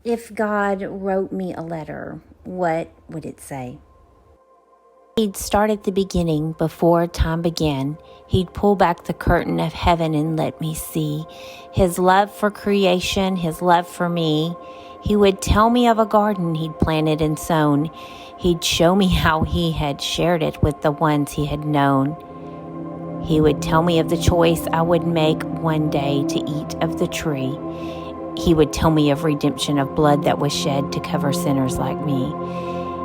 If God wrote me a letter, what would it say? He'd start at the beginning, before time began. He'd pull back the curtain of heaven and let me see His love for creation, His love for me. He would tell me of a garden He'd planted and sown. He'd show me how He had shared it with the ones He had known. He would tell me of the choice I would make one day to eat of the tree. He would tell me of redemption of blood that was shed to cover sinners like me.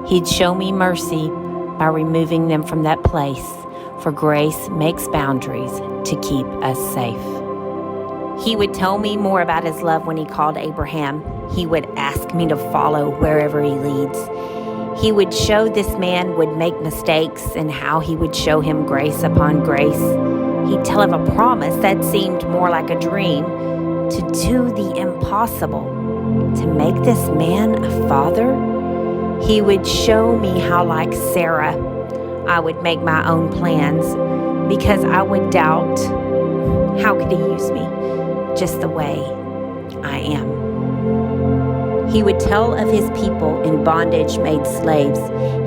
He'd show me mercy by removing them from that place, for grace makes boundaries to keep us safe. He would tell me more about His love when He called Abraham. He would ask me to follow wherever He leads. He would show this man would make mistakes and how He would show him grace upon grace. He'd tell of a promise that seemed more like a dream, to do the impossible, to make this man a father. He would show me how, like Sarah, I would make my own plans because I would doubt, how could He use me just the way I am? He would tell of His people in bondage made slaves.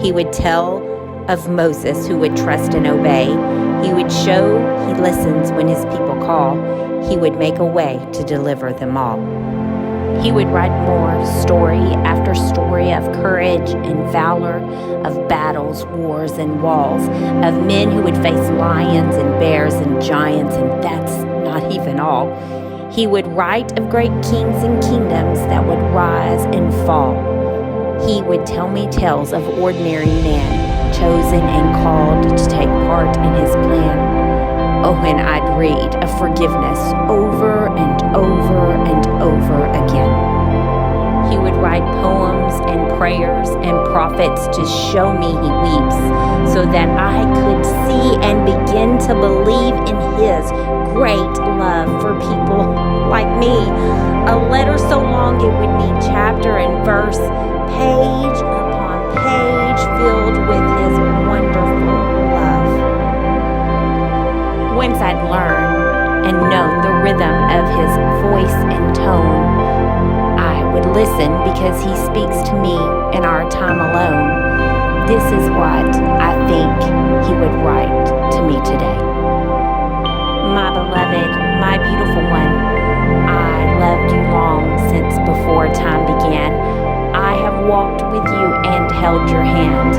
He would tell of Moses who would trust and obey. He would show He listens when His people call. He would make a way to deliver them all. He would write more, story after story of courage and valor, of battles, wars, and walls, of men who would face lions and bears and giants, and that's not even all. He would write of great kings and kingdoms that would rise and fall. He would tell me tales of ordinary men, chosen and called to take part in His plan. Oh, and I'd read of forgiveness over and over and over again. He would write poems and prayers and prophets to show me He weeps, so that I could see and begin to believe in His great love for people like me. A letter so long it would need chapter and verse, page upon page, filled with His wonderful love. Once I'd learned and known the rhythm of His voice and tone, I would listen because He speaks to me in our time alone. This is what I think He would write to me today. My beloved, my beautiful one, I loved you long since before time began. I have walked with you and held your hand,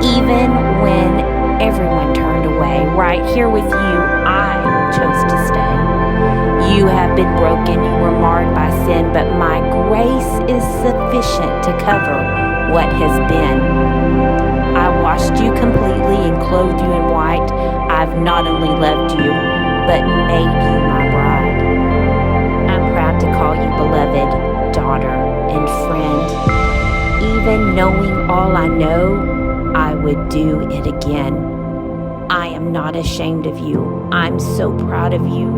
even when everyone turned away. Right here with you, I chose to stay. You have been broken, you were marred by sin, but my grace is sufficient to cover what has been. I washed you completely and clothed you in white. I've not only loved you, but made you my bride. I'm proud to call you beloved, daughter, and friend. Even knowing all I know, I would do it again. I am not ashamed of you. I'm so proud of you.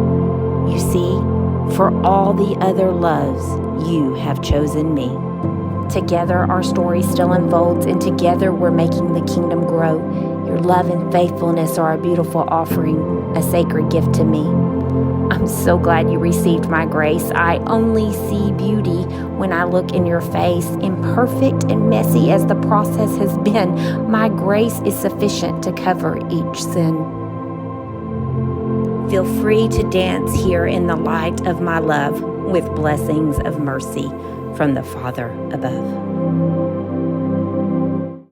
You see, for all the other loves, you have chosen me. Together our story still unfolds, and together we're making the kingdom grow. Your love and faithfulness are a beautiful offering, a sacred gift to me. I'm so glad you received my grace. I only see beauty when I look in your face. Imperfect and messy as the process has been, my grace is sufficient to cover each sin. Feel free to dance here in the light of my love with blessings of mercy from the Father above.